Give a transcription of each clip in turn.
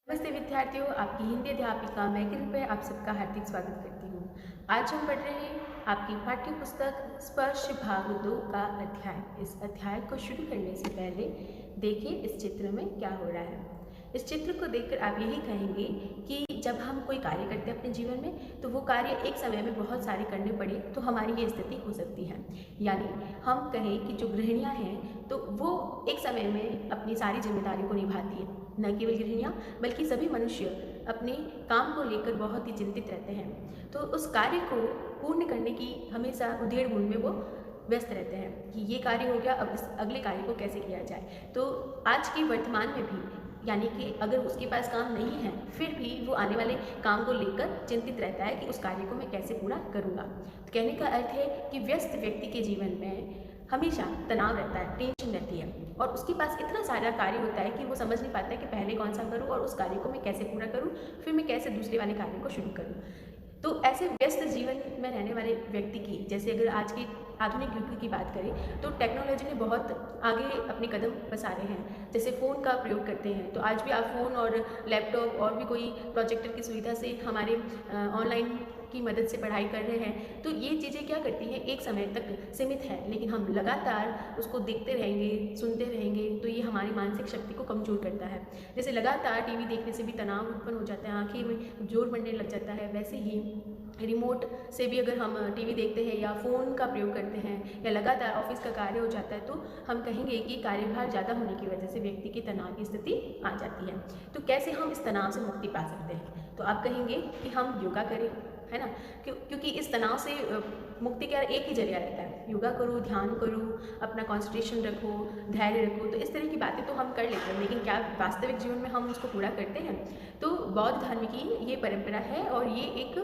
नमस्ते विद्यार्थियों, आपकी हिंदी अध्यापिका मैं किरण पे आप सबका हार्दिक स्वागत करती हूँ। आज हम पढ़ रहे हैं आपकी पाठ्य पुस्तक स्पर्श भाग 2 का अध्याय। इस अध्याय को शुरू करने से पहले देखिए इस चित्र में क्या हो रहा है। इस चित्र को देखकर आप यही कहेंगे कि जब हम कोई कार्य करते हैं अपने जीवन में तो वो कार्य एक समय में बहुत सारे करने पड़े तो हमारी ये स्थिति हो सकती है। यानी हम कहें कि जो गृहिणियाँ हैं तो वो एक समय में अपनी सारी जिम्मेदारी को निभाती है। न केवल गृहिणियाँ बल्कि सभी मनुष्य अपने काम को लेकर बहुत ही चिंतित रहते हैं। तो उस कार्य को पूर्ण करने की हमेशा उधेड़-बुन में वो व्यस्त रहते हैं कि ये कार्य हो गया, अब इस अगले कार्य को कैसे किया जाए। तो आज के वर्तमान में भी यानी कि अगर उसके पास काम नहीं है फिर भी वो आने वाले काम को लेकर चिंतित रहता है कि उस कार्य को मैं कैसे पूरा करूँगा। तो कहने का अर्थ है कि व्यस्त व्यक्ति के जीवन में हमेशा तनाव रहता है, टेंशन रहती है और उसके पास इतना सारा कार्य होता है कि वो समझ नहीं पाता है कि पहले कौन सा करूँ और उस कार्य को मैं कैसे पूरा करूँ, फिर मैं कैसे दूसरे वाले कार्य को शुरू करूँ। तो ऐसे व्यस्त जीवन में रहने वाले व्यक्ति की, जैसे अगर आज के आधुनिक युग की बात करें तो टेक्नोलॉजी ने बहुत आगे अपने कदम पसारे हैं। जैसे फ़ोन का प्रयोग करते हैं तो आज भी आप फ़ोन और लैपटॉप और भी कोई प्रोजेक्टर की सुविधा से हमारे ऑनलाइन की मदद से पढ़ाई कर रहे हैं। तो ये चीज़ें क्या करती हैं, एक समय तक सीमित है लेकिन हम लगातार उसको देखते रहेंगे, सुनते रहेंगे तो ये हमारी मानसिक शक्ति को कमज़ोर करता है। जैसे लगातार टीवी देखने से भी तनाव उत्पन्न हो जाता है, आँखें में जोर बढ़ने लग जाता है, वैसे ही रिमोट से भी अगर हम टीवी देखते हैं या फ़ोन का प्रयोग करते हैं या लगातार ऑफिस का कार्य हो जाता है तो हम कहेंगे कि कार्यभार ज़्यादा होने की वजह से व्यक्ति की तनाव की स्थिति आ जाती है। तो कैसे हम इस तनाव से मुक्ति पा सकते हैं? तो आप कहेंगे कि हम योगा करें, है ना। क्योंकि इस तनाव से मुक्ति का एक ही जरिया रहता है, योगा करो, ध्यान करो, अपना कॉन्सेंट्रेशन रखो, धैर्य रखो। तो इस तरह की बातें तो हम कर लेते हैं लेकिन क्या वास्तविक जीवन में हम उसको पूरा करते हैं? तो बौद्ध धर्म की ये परंपरा है और ये एक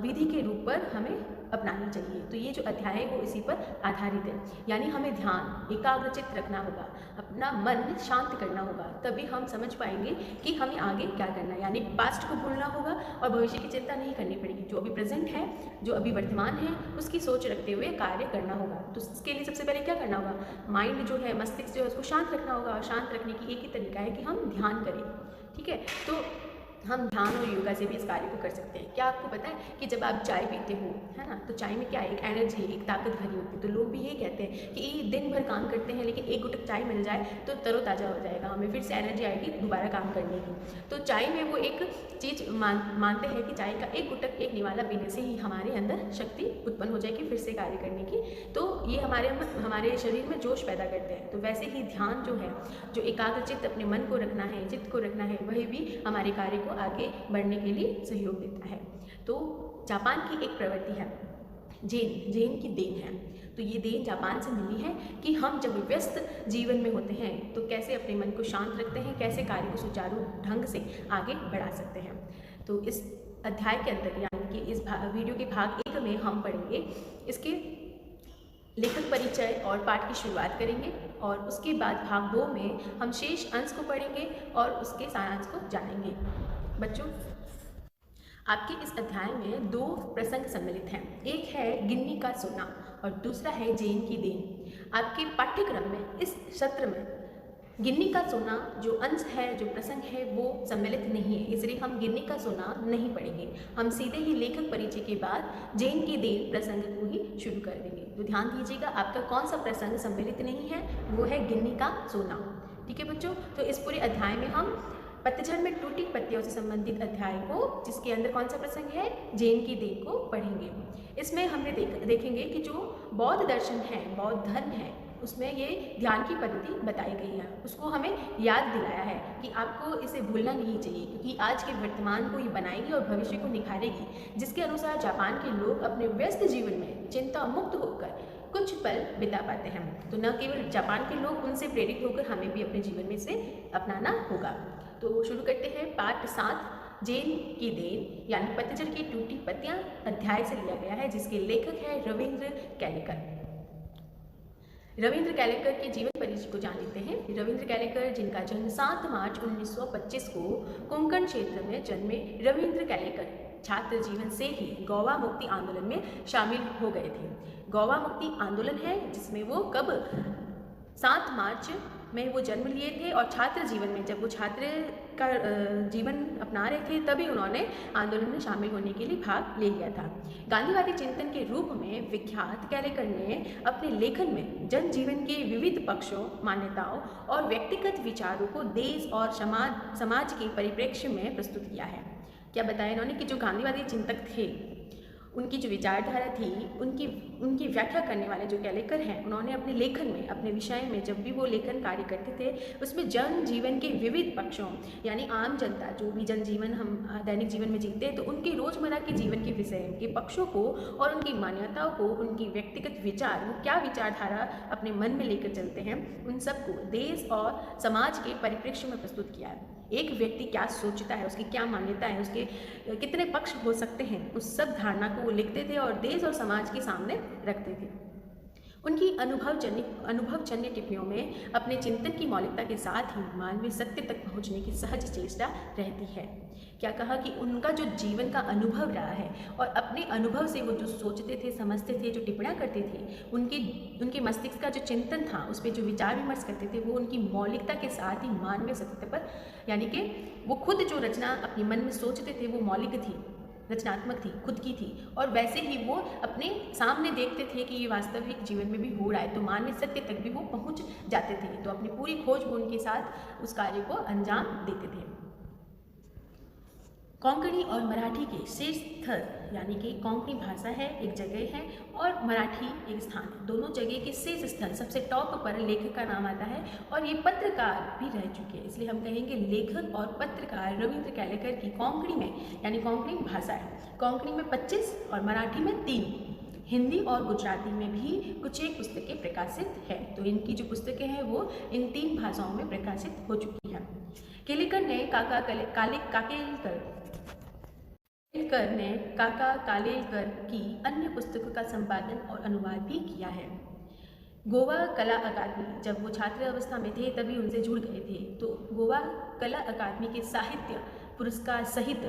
विधि के रूप पर हमें अपनानी चाहिए। तो ये जो अध्याय है वो इसी पर आधारित है। यानी हमें ध्यान एकाग्रचित रखना होगा, अपना मन शांत करना होगा, तभी हम समझ पाएंगे कि हमें आगे क्या करना है। यानी पास्ट को भूलना होगा और भविष्य की चिंता नहीं करनी पड़ेगी। जो अभी प्रेजेंट है, जो अभी वर्तमान है, उसकी सोच रखते हुए कार्य करना होगा। तो इसके लिए सबसे पहले क्या करना होगा, माइंड जो है, मस्तिष्क जो है, उसको शांत रखना होगा और शांत रखने की एक ही तरीका है कि हम ध्यान करें। ठीक है, तो हम ध्यान और योगा से भी इस कार्य को कर सकते हैं। क्या आपको पता है कि जब आप चाय पीते हो, है ना, तो चाय में क्या है, एक एनर्जी, एक ताकत भरी होती है। तो लोग भी ये कहते हैं कि दिन भर काम करते हैं लेकिन एक गुटक चाय मिल जाए तो तरोताज़ा हो जाएगा, हमें फिर से एनर्जी आएगी दोबारा काम करने की। तो चाय में वो एक चीज़ मानते हैं कि चाय का एक गुटक, एक निवाला पीने से ही हमारे अंदर शक्ति उत्पन्न हो जाएगी फिर से कार्य करने की। तो ये हमारे शरीर में जोश पैदा करते हैं। तो वैसे ही ध्यान जो है, जो एकाग्रचित्त अपने मन को रखना है, चित्त को रखना है, वही भी हमारे कार्य को आगे बढ़ने के लिए सहयोग देता है। तो जापान की एक प्रवृत्ति है, जैन की देन है। तो ये देन जापान से मिली है कि हम जब व्यस्त जीवन में होते हैं तो कैसे अपने मन को शांत रखते हैं, कैसे कार्य को सुचारू ढंग से आगे बढ़ा सकते हैं। तो इस अध्याय के अंदर यानी कि इस वीडियो के भाग 1 में हम पढ़ेंगे इसके लेखक परिचय और पाठ की शुरुआत करेंगे और उसके बाद भाग 2 में हम शेष अंश को पढ़ेंगे और उसके सारांश को जानेंगे। बच्चों, आपके इस अध्याय में 2 प्रसंग सम्मिलित हैं। एक है गिन्नी का सोना और दूसरा है जैन की देन। आपके पाठ्यक्रम में इस सत्र में गिन्नी का सोना जो अंश है, जो प्रसंग है, वो सम्मिलित नहीं है, इसलिए हम गिन्नी का सोना नहीं पढ़ेंगे। हम सीधे ही लेखक परिचय के बाद जैन की देन प्रसंग को ही शुरू कर देंगे। तो ध्यान दीजिएगा, आपका कौन सा प्रसंग सम्मिलित नहीं है, वो है गिन्नी का सोना। ठीक है बच्चों, तो इस पूरे अध्याय में हम पतझड़ में टूटी पत्तियों से संबंधित अध्याय को, जिसके अंदर कौन सा प्रसंग है, जैन की देन को पढ़ेंगे। इसमें हमने देखेंगे कि जो बौद्ध दर्शन है, बौद्ध धर्म है, उसमें ये ध्यान की पद्धति बताई गई है, उसको हमें याद दिलाया है कि आपको इसे भूलना नहीं चाहिए क्योंकि आज के वर्तमान को ये बनाएगी और भविष्य को निखारेगी। जिसके अनुसार जापान के लोग अपने व्यस्त जीवन में चिंता मुक्त होकर कुछ पल बिता पाते हैं। तो न केवल जापान के लोग, उनसे प्रेरित होकर हमें भी अपने जीवन में इसे अपनाना होगा। तो शुरू करते हैं पाठ 7, जैन की देन यानी पतझड़ की टूटी पत्तियां अध्याय से लिया गया है, जिसके लेखक है रविंद्र कैलेकर। रविंद्र कैलेकर के जीवन परिचय को जान लेते हैं। रविंद्र कैलेकर, जिनका जन्म 7 मार्च 1925 को कोंकण क्षेत्र में जन्मे रविंद्र कैलेकर, छात्र जीवन से ही गोवा मुक्ति आंदोलन में शामिल हो गए थे। गोवा मुक्ति आंदोलन है जिसमें वो कब 7 मार्च में वो जन्म लिए थे और छात्र जीवन में जब वो छात्र का जीवन अपना रहे थे तभी उन्होंने आंदोलन में शामिल होने के लिए भाग ले लिया था। गांधीवादी चिंतन के रूप में विख्यात कैलेकर ने अपने लेखन में जनजीवन के विविध पक्षों, मान्यताओं और व्यक्तिगत विचारों को देश और समाज के परिप्रेक्ष्य में प्रस्तुत किया है। क्या बताया इन्होंने कि जो गांधीवादी चिंतक थे उनकी जो विचारधारा थी, उनकी व्याख्या करने वाले जो कैलेकर हैं, उन्होंने अपने लेखन में, अपने विषय में जब भी वो लेखन कार्य करते थे उसमें जन जीवन के विविध पक्षों यानी आम जनता जो भी जनजीवन हम दैनिक जीवन में जीते हैं तो उनके रोज़मर्रा के जीवन के विषय के पक्षों को और उनकी मान्यताओं को, उनकी व्यक्तिगत विचार, वो क्या विचारधारा अपने मन में लेकर चलते हैं, उन सबको देश और समाज के परिप्रेक्ष्य में प्रस्तुत किया है। एक व्यक्ति क्या सोचता है, उसकी क्या मान्यता है, उसके कितने पक्ष हो सकते हैं, उस सब धारणा को वो लिखते थे और देश और समाज के सामने रखते थे। उनकी अनुभवजन्य टिप्पणियों में अपने चिंतन की मौलिकता के साथ ही मानवीय सत्य तक पहुंचने की सहज चेष्टा रहती है। क्या कहा कि उनका जो जीवन का अनुभव रहा है और अपने अनुभव से वो जो सोचते थे, समझते थे, जो टिप्पणियाँ करते थे, उनके मस्तिष्क का जो चिंतन था, उस पर जो विचार विमर्श करते थे, वो उनकी मौलिकता के साथ ही मानवीय सत्य पर, यानी कि वो खुद जो रचना अपने मन में सोचते थे वो मौलिक थी, रचनात्मक थी, खुद की थी, और वैसे ही वो अपने सामने देखते थे कि ये वास्तविक जीवन में भी हो रहा है, तो मानवीय सत्य तक भी वो पहुंच जाते थे। तो अपनी पूरी खोजबीन के साथ उस कार्य को अंजाम देते थे। कोंकणी और मराठी के शीर्ष स्तर, यानी कि कोंकणी भाषा है एक जगह है और मराठी एक स्थान है, दोनों जगह के शीर्ष स्थल सबसे टॉप पर लेखक का नाम आता है और ये पत्रकार भी रह चुके हैं, इसलिए हम कहेंगे लेखक और पत्रकार रविंद्र कैलेकर की कोंकणी में, यानी कोंकणी भाषा है, कोंकणी में 25 और मराठी में 3, हिंदी और गुजराती में भी कुछ एक पुस्तकें प्रकाशित है। तो इनकी जो पुस्तकें हैं वो इन 3 भाषाओं में प्रकाशित हो चुकी हैं। कैलेकर ने काका कालेलकर की अन्य पुस्तकों का संपादन और अनुवाद भी किया है। गोवा कला अकादमी, जब वो छात्र अवस्था में थे तभी उनसे जुड़ गए थे, तो गोवा कला अकादमी के साहित्य पुरस्कार सहित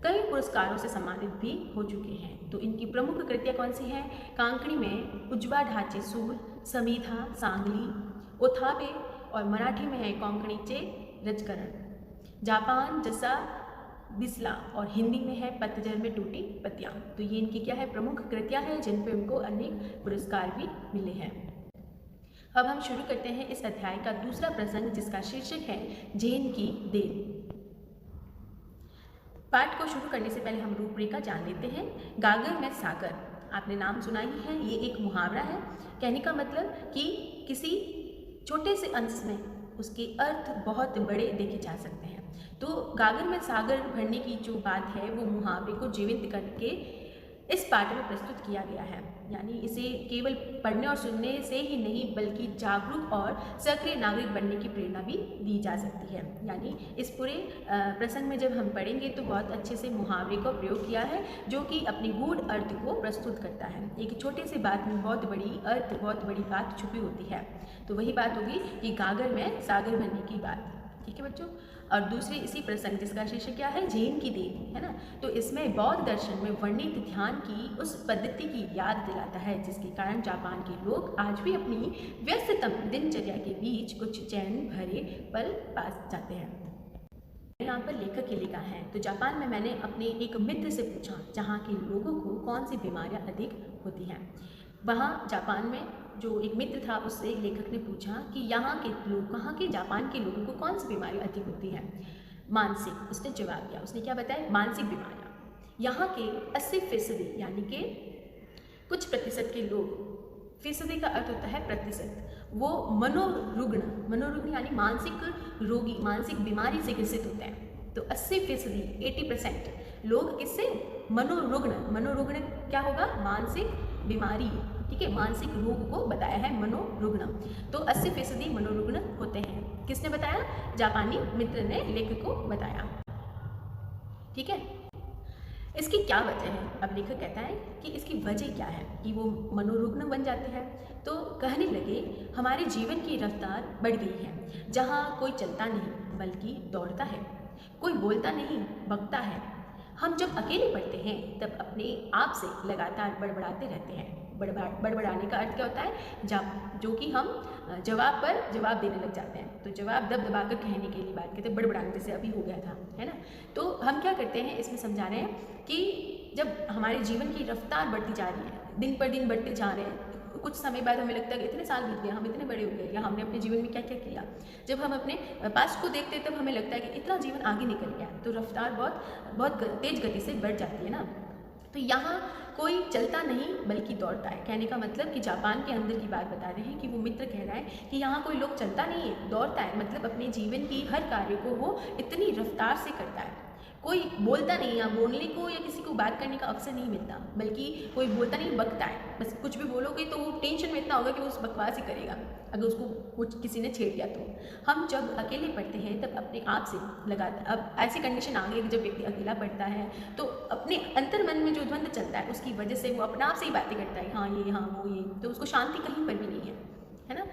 कई पुरस्कारों से सम्मानित भी हो चुके हैं। तो इनकी प्रमुख कृतियाँ कौन सी हैं? कांकणी में उज्वा ढाचे सूर, समीधा, सांगली, ओथाबे, और मराठी में है कोंकणीचे रजकरण, जापान जसा बिस्ला, और हिंदी में है पतझर में टूटी पत्तियां। तो ये इनकी क्या है, प्रमुख कृतियां हैं जिन पे उनको अनेक पुरस्कार भी मिले हैं। अब हम शुरू करते हैं इस अध्याय का दूसरा प्रसंग जिसका शीर्षक है जैन की देन। पाठ को शुरू करने से पहले हम रूपरेखा जान लेते हैं। गागर में सागर, आपने नाम सुना ही है, ये एक मुहावरा है। कहने का मतलब कि किसी छोटे से अंश में उसके अर्थ बहुत बड़े देखे जा सकते हैं। तो गागर में सागर भरने की जो बात है वो मुहावरे को जीवित करके इस पाठ में प्रस्तुत किया गया है। यानी इसे केवल पढ़ने और सुनने से ही नहीं बल्कि जागरूक और सक्रिय नागरिक बनने की प्रेरणा भी दी जा सकती है। यानी इस पूरे प्रसंग में जब हम पढ़ेंगे तो बहुत अच्छे से मुहावरे का प्रयोग किया है जो कि अपने गूढ़ अर्थ को प्रस्तुत करता है। एक छोटे से बात में बहुत बड़ी अर्थ, बहुत बड़ी बात छुपी होती है। तो वही बात होगी कि गागर में सागर बनने की बात। ठीक है बच्चों। और दूसरी इसी प्रसंग जिसका शीर्षक क्या है, जैन की देन, है ना। तो इसमें बौद्ध दर्शन में वर्णित ध्यान की उस पद्धति की याद दिलाता है जिसके कारण जापान के लोग आज भी अपनी व्यस्ततम दिनचर्या के बीच कुछ चैन भरे पल पा जाते हैं। यहाँ पर लेखक के लिखा है, तो जापान में मैंने अपने एक मित्र से पूछा जहाँ के लोगों को कौन सी बीमारियाँ अधिक होती हैं। वहाँ जापान में जो एक मित्र था उससे एक लेखक ने पूछा कि यहाँ के लोग, कहाँ के जापान के लोगों को कौन सी बीमारियाँ अधिक होती हैं। मानसिक, उसने जवाब दिया। उसने क्या बताया, मानसिक बीमारियाँ। यहाँ के 80% यानी कि कुछ प्रतिशत के लोग, फीसदी का अर्थ होता है प्रतिशत, वो मनोरुग्ण यानी मानसिक रोगी, मानसिक बीमारी से ग्रसित होते हैं। तो 80%, 80% लोग किससे, मनोरुग्ण क्या होगा, मानसिक बीमारी, ठीक है, मानसिक रोग को बताया है मनोरुग्ण। तो 80% मनोरुग्ण होते हैं। किसने बताया, जापानी मित्र ने लेखक को बताया। ठीक है, इसकी क्या वजह है। अब लेखक कहता है कि इसकी वजह क्या है कि वो मनोरुग्ण बन जाते हैं। तो कहने लगे, हमारे जीवन की रफ्तार बढ़ गई है, जहाँ कोई चलता नहीं बल्कि दौड़ता है, कोई बोलता नहीं बकता है। हम जब अकेले पढ़ते हैं तब अपने आप से लगातार बड़बड़ाते रहते हैं। बड़बड़ाने का अर्थ क्या होता है, जो कि हम जवाब पर जवाब देने लग जाते हैं। तो जवाब दबा कर कहने के लिए बात करते हैं, बड़बड़ाने, जैसे अभी हो गया था, है ना। तो हम क्या करते हैं, इसमें समझा रहे हैं कि जब हमारे जीवन की रफ्तार बढ़ती जा रही है, दिन पर दिन बढ़ते जा रहे हैं, कुछ समय बाद हमें लगता है कि इतने साल बीत गए, हम इतने बड़े हो गए, या हमने अपने जीवन में क्या क्या किया। जब हम अपने पास्ट को देखते हैं तब हमें लगता है कि इतना जीवन आगे निकल गया, तो रफ्तार बहुत तेज गति से बढ़ जाती है ना। तो यहाँ कोई चलता नहीं बल्कि दौड़ता है। कहने का मतलब कि जापान के अंदर की बात बता रहे हैं कि वो मित्र कह रहा है कि यहाँ कोई लोग चलता नहीं है, दौड़ता है। मतलब अपने जीवन की हर कार्य को वो इतनी रफ्तार से करता है। कोई बोलता नहीं, या बोलने को या किसी को बात करने का अवसर नहीं मिलता, बल्कि कोई बोलता नहीं, बकता है। बस कुछ भी बोलोगे तो वो टेंशन में इतना होगा कि वो उस बकवास ही करेगा अगर उसको कुछ किसी ने छेड़ दिया तो। हम जब अकेले पढ़ते हैं तब अपने आप से लगाते, अब ऐसी कंडीशन आ गई कि जब व्यक्ति अकेला पढ़ता है तो अपने अंतर मन में जो द्वंद्व चलता है उसकी वजह से वो अपने आप से ही बातें करता है, हाँ ये, हाँ वो, ये, तो उसको शांति कहीं पर भी नहीं है ना।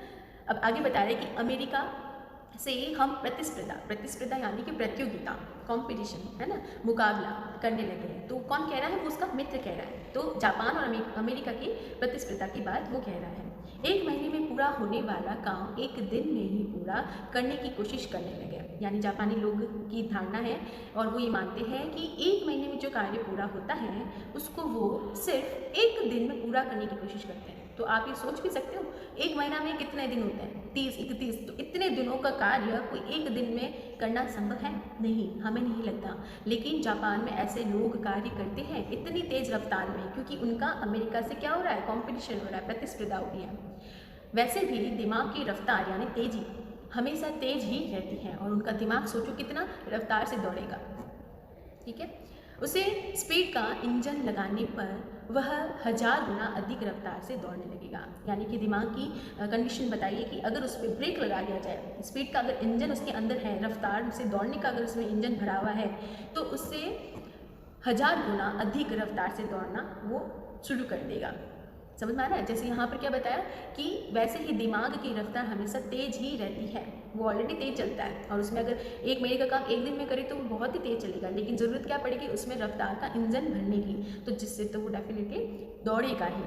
अब आगे बता रहे कि अमेरिका से हम प्रतिस्पर्धा यानी कि प्रतियोगिता, कंपटीशन, है ना, मुकाबला करने लगे हैं। तो कौन कह रहा है, वो उसका मित्र कह रहा है। तो जापान और अमेरिका की प्रतिस्पर्धा की बात वो कह रहा है। 1 महीने में पूरा होने वाला काम 1 दिन में ही पूरा करने की कोशिश करने लगे। यानी जापानी लोग की धारणा है और वो ये मानते हैं कि 1 महीने में जो कार्य पूरा होता है उसको वो सिर्फ 1 दिन में पूरा करने की कोशिश करते हैं। तो आप ये सोच भी सकते हो, 1 महीना में कितने दिन होते हैं, 30, 31, तो इतने दिनों का कार्य कोई 1 दिन में करना संभव है नहीं, हमें नहीं लगता। लेकिन जापान में ऐसे लोग कार्य करते हैं इतनी तेज रफ्तार में, क्योंकि उनका अमेरिका से क्या हो रहा है, कंपटीशन हो रहा है, प्रतिस्पर्धा हो रही है। वैसे भी दिमाग की रफ्तार यानी तेजी हमेशा तेज ही रहती है, और उनका दिमाग सोचो कितना रफ्तार से दौड़ेगा, ठीक है। उसे स्पीड का इंजन लगाने पर वह 1000 गुना अधिक रफ्तार से दौड़ने लगेगा। यानी कि दिमाग की कंडीशन बताइए कि अगर उस पर ब्रेक लगा दिया जाए, स्पीड का अगर इंजन उसके अंदर है, रफ्तार से दौड़ने का अगर उसमें इंजन भरा हुआ है, तो उससे 1000 गुना अधिक रफ्तार से दौड़ना वो शुरू कर देगा। समझ में आ रहा है। जैसे यहाँ पर क्या बताया कि वैसे ही दिमाग की रफ्तार हमेशा तेज ही रहती है, वो ऑलरेडी तेज चलता है, और उसमें अगर 1 महीने का काम 1 दिन में करे तो वो बहुत ही तेज चलेगा। लेकिन ज़रूरत क्या पड़ेगी, उसमें रफ्तार का इंजन भरने की, तो जिससे तो वो डेफिनेटली दौड़ेगा ही,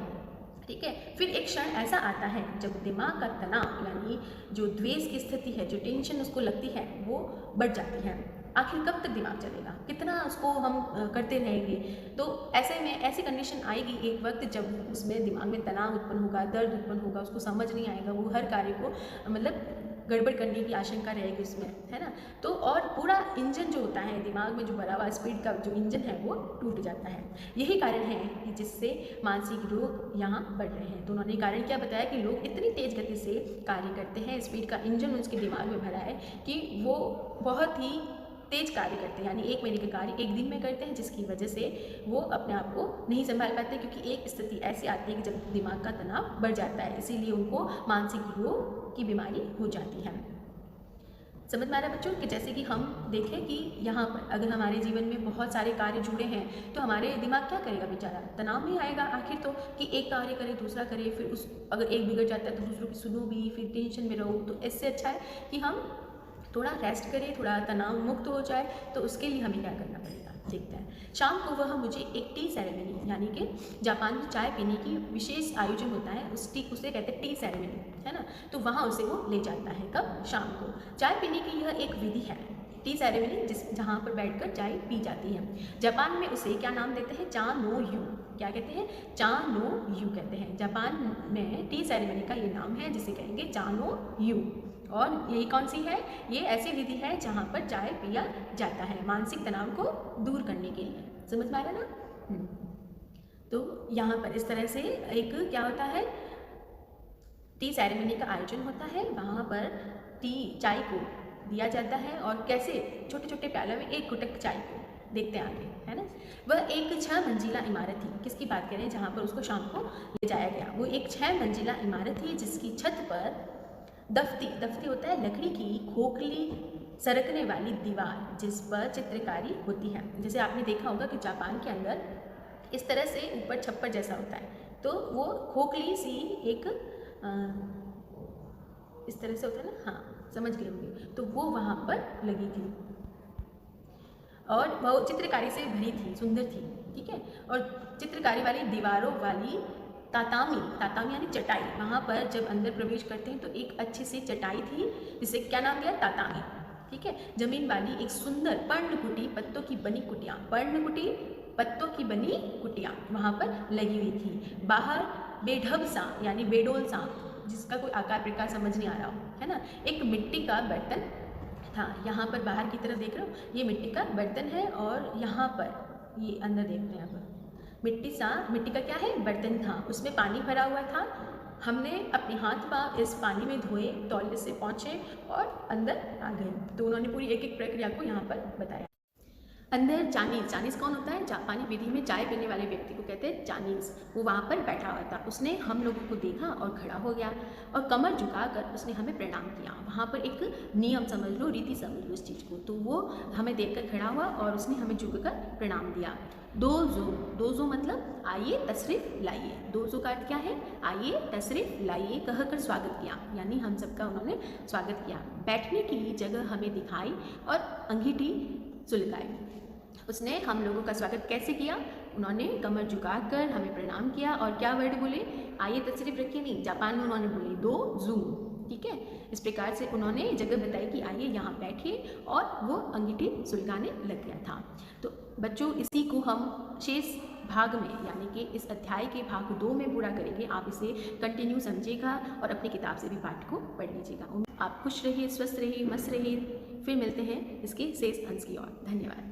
ठीक है। फिर एक क्षण ऐसा आता है जब दिमाग का तनाव यानी जो द्वेष की स्थिति है, जो टेंशन उसको लगती है, वो बढ़ जाती है। आखिर कब तक दिमाग चलेगा, कितना उसको हम करते रहेंगे। तो ऐसे में ऐसी कंडीशन आएगी एक वक्त जब उसमें दिमाग में तनाव उत्पन्न होगा, दर्द उत्पन्न होगा, उसको समझ नहीं आएगा, वो हर कार्य को मतलब गड़बड़ करने की आशंका रहेगी उसमें, है ना। तो और पूरा इंजन जो होता है दिमाग में जो भरा हुआ स्पीड का जो इंजन है वो टूट जाता है। यही कारण है कि जिससे मानसिक रोग यहाँ बढ़ रहे हैं। तो उन्होंने कारण क्या बताया कि लोग इतनी तेज गति से कार्य करते हैं, स्पीड का इंजन उसके दिमाग में भरा है कि वो बहुत ही तेज कार्य करते हैं, यानी 1 महीने के कार्य 1 दिन में करते हैं, जिसकी वजह से वो अपने आप को नहीं संभाल पाते, क्योंकि एक स्थिति ऐसी आती है कि जब दिमाग का तनाव बढ़ जाता है, इसीलिए उनको मानसिक रोग की बीमारी हो जाती है। समझ में आ रहा है बच्चों कि जैसे कि हम देखें कि यहाँ पर अगर हमारे जीवन में बहुत सारे कार्य जुड़े हैं तो हमारे दिमाग क्या करेगा बेचारा, तनाव में आएगा आखिर तो, कि एक कार्य करे दूसरा करे, फिर उस अगर एक बिगड़ जाता है तो दूसरों की सुनो भी, फिर टेंशन में रहो। तो इससे अच्छा है कि हम थोड़ा रेस्ट करें, थोड़ा तनाव मुक्त हो जाए। तो उसके लिए हमें क्या करना पड़ेगा देखते हैं। शाम को वह मुझे एक टी सेरेमनी यानी कि जापान में चाय पीने की विशेष आयोजन होता है, उसे कहते हैं टी सेरेमनी, है ना। तो वहाँ उसे वो ले जाता है, कब, शाम को। चाय पीने की यह एक विधि है, टी सेरेमनी, जहाँ पर बैठकर चाय पी जाती है। जापान में उसे क्या नाम देते हैं, चा नो यू, क्या कहते हैं, चा नो यू कहते हैं। जापान में टी सेरेमनी का ये नाम है जिसे कहेंगे चा नो यू। और यही कौन सी है, ये ऐसी विधि है जहाँ पर चाय पिया जाता है मानसिक तनाव को दूर करने के लिए। समझ में आ रहा है ना। तो यहाँ पर इस तरह से एक क्या होता है, टी सेरेमनी का आयोजन होता है, वहाँ पर चाय को दिया जाता है, और कैसे छोटे छोटे प्यालों में एक घुटक चाय को देखते हैं आगे, है ना। वह एक 6 मंजिला इमारत थी, किसकी बात करें, जहाँ पर उसको शाम को ले जाया गया। वो एक 6 मंजिला इमारत थी जिसकी छत पर दफ्ती होता है लकड़ी की खोखली सरकने वाली दीवार, जिस पर चित्रकारी होती है। जैसे आपने देखा होगा कि जापान के अंदर इस तरह से ऊपर छप्पर जैसा होता है, तो वो खोखली सी एक इस तरह से होता है ना, हाँ समझ गए होंगे। तो वो वहाँ पर लगी थी और वो चित्रकारी से भरी थी, सुंदर थी, ठीक है। और चित्रकारी वाली दीवारों वाली तातामी, तातामी यानी चटाई। वहाँ पर जब अंदर प्रवेश करते हैं तो एक अच्छी सी चटाई थी जिसे क्या नाम दिया, तातामी। ठीक है। जमीन वाली एक सुंदर पर्णकुटी पत्तों की बनी कुटिया, पर्णकुटी पत्तों की बनी कुटिया वहाँ पर लगी हुई थी। बाहर बेढब सा यानी बेडोल सा, जिसका कोई आकार प्रकार समझ नहीं आ रहा हो, है ना, एक मिट्टी का बर्तन था। यहाँ पर बाहर की तरफ देख रहे हो, ये मिट्टी का बर्तन है और यहाँ पर ये अंदर देख रहे हैं, यहाँ पर मिट्टी का क्या है, बर्तन था, उसमें पानी भरा हुआ था। हमने अपने हाथ पाँव इस पानी में धोए, टॉयलेट से पहुँचे और अंदर आ गए। तो उन्होंने पूरी एक एक प्रक्रिया को यहाँ पर बताया। अंदर चाइनीज़, चाइनीज़ कौन होता है, जापानी विधि में चाय पीने वाले व्यक्ति को कहते हैं चाइनीज़। वो वहाँ पर बैठा हुआ था, उसने हम लोगों को देखा और खड़ा हो गया और कमर झुकाकर उसने हमें प्रणाम किया। वहाँ पर एक नियम समझ लो, रीति समझ लो इस चीज़ को। तो वो हमें देखकर खड़ा हुआ और उसने हमें झुककर प्रणाम दिया। दोजो, दोजो मतलब आइए तशरीफ़ लाइए। दोजो का अर्थ क्या है, आइए तशरीफ़ लाइए कहकर स्वागत किया, यानी हम सबका उन्होंने स्वागत किया। बैठने की जगह हमें दिखाई और अंगीठी सुलगाई। उसने हम लोगों का स्वागत कैसे किया, उन्होंने कमर झुकाकर हमें प्रणाम किया और क्या वर्ड बोले, आइए तशरीफ़ रखिए नहीं, जापान में उन्होंने बोले दो जू। ठीक है। इस प्रकार से उन्होंने जगह बताई कि आइए यहाँ बैठिए और वो अंगीठी सुलगाने लग गया था। तो बच्चों, इसी को हम शेष भाग में यानी कि इस अध्याय के भाग 2 में पूरा करेंगे। आप इसे कंटिन्यू समझिएगा और अपनी किताब से भी पाठ को पढ़ लीजिएगा। आप खुश रहिए, स्वस्थ रहिए, मस्त रहिए। फिर मिलते हैं इसके शेष अंश की ओर। धन्यवाद।